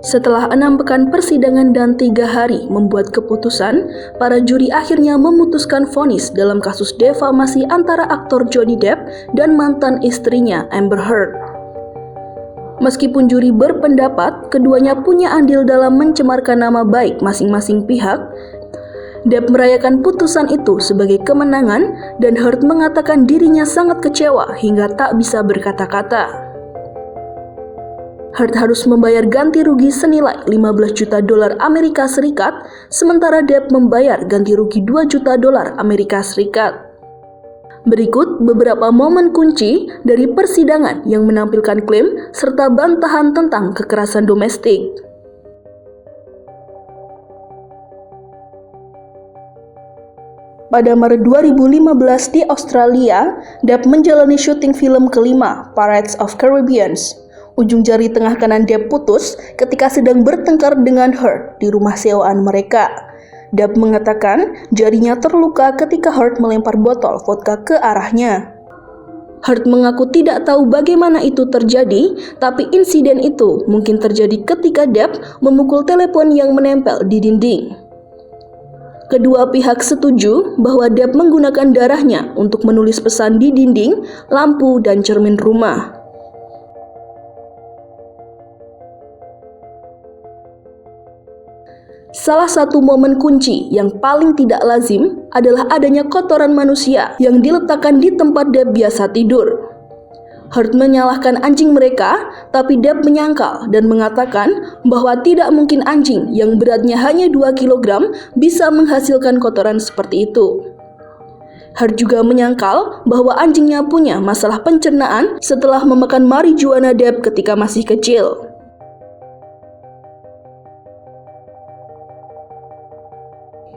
Setelah 6 pekan persidangan dan 3 hari membuat keputusan, para juri akhirnya memutuskan vonis dalam kasus defamasi antara aktor Johnny Depp dan mantan istrinya Amber Heard. Meskipun juri berpendapat keduanya punya andil dalam mencemarkan nama baik masing-masing pihak, Depp merayakan putusan itu sebagai kemenangan dan Heard mengatakan dirinya sangat kecewa hingga tak bisa berkata-kata. Heard harus membayar ganti rugi senilai 15 juta dolar Amerika Serikat, sementara Depp membayar ganti rugi 2 juta dolar Amerika Serikat. Berikut beberapa momen kunci dari persidangan yang menampilkan klaim serta bantahan tentang kekerasan domestik. Pada Maret 2015 di Australia, Depp menjalani syuting film kelima, Pirates of Caribbean. Ujung jari tengah kanan Depp putus ketika sedang bertengkar dengan Heard di rumah sewaan mereka. Depp mengatakan jarinya terluka ketika Heard melempar botol vodka ke arahnya. Heard mengaku tidak tahu bagaimana itu terjadi, tapi insiden itu mungkin terjadi ketika Depp memukul telepon yang menempel di dinding. Kedua pihak setuju bahwa Depp menggunakan darahnya untuk menulis pesan di dinding, lampu, dan cermin rumah. Salah satu momen kunci yang paling tidak lazim adalah adanya kotoran manusia yang diletakkan di tempat Depp biasa tidur. Heard menyalahkan anjing mereka, tapi Depp menyangkal dan mengatakan bahwa tidak mungkin anjing yang beratnya hanya 2 kg bisa menghasilkan kotoran seperti itu. Heard juga menyangkal bahwa anjingnya punya masalah pencernaan setelah memakan marijuana Depp ketika masih kecil.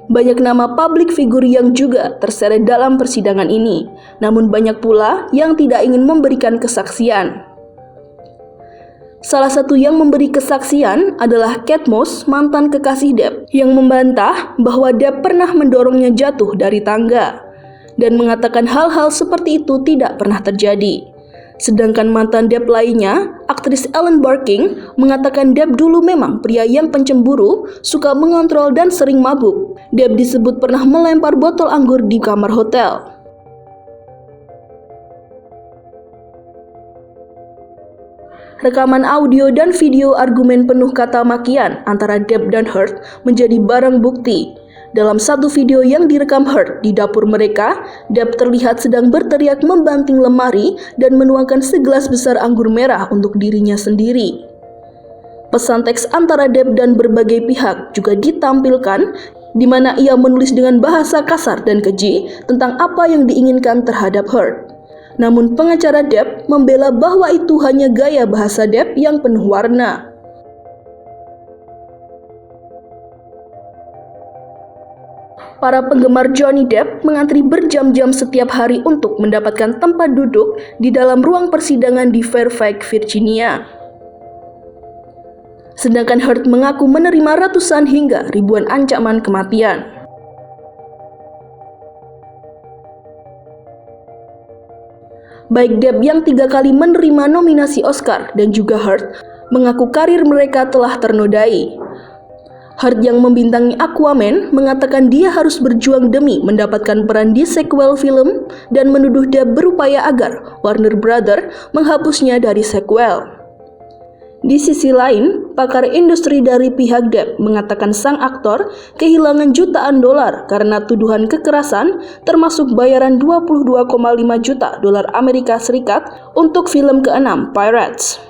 Banyak nama publik figur yang juga terseret dalam persidangan ini, namun banyak pula yang tidak ingin memberikan kesaksian. Salah satu yang memberi kesaksian adalah Kate Moss, mantan kekasih Depp, yang membantah bahwa Depp pernah mendorongnya jatuh dari tangga dan mengatakan hal-hal seperti itu tidak pernah terjadi. Sedangkan mantan Depp lainnya, aktris Ellen Barkin, mengatakan Depp dulu memang pria yang pencemburu, suka mengontrol dan sering mabuk. Depp disebut pernah melempar botol anggur di kamar hotel. Rekaman audio dan video argumen penuh kata makian antara Depp dan Heard menjadi barang bukti. Dalam satu video yang direkam Heard di dapur mereka, Depp terlihat sedang berteriak membanting lemari dan menuangkan segelas besar anggur merah untuk dirinya sendiri. Pesan teks antara Depp dan berbagai pihak juga ditampilkan, di mana ia menulis dengan bahasa kasar dan keji tentang apa yang diinginkan terhadap Heard. Namun pengacara Depp membela bahwa itu hanya gaya bahasa Depp yang penuh warna. Para penggemar Johnny Depp mengantri berjam-jam setiap hari untuk mendapatkan tempat duduk di dalam ruang persidangan di Fairfax, Virginia. Sedangkan Heard mengaku menerima ratusan hingga ribuan ancaman kematian. Baik Depp yang 3 kali menerima nominasi Oscar dan juga Heard mengaku karir mereka telah ternodai. Heard yang membintangi Aquaman mengatakan dia harus berjuang demi mendapatkan peran di sequel film dan menuduh Depp berupaya agar Warner Brothers menghapusnya dari sequel. Di sisi lain, pakar industri dari pihak Depp mengatakan sang aktor kehilangan jutaan dolar karena tuduhan kekerasan, termasuk bayaran 22,5 juta dolar Amerika Serikat untuk film ke-6 Pirates.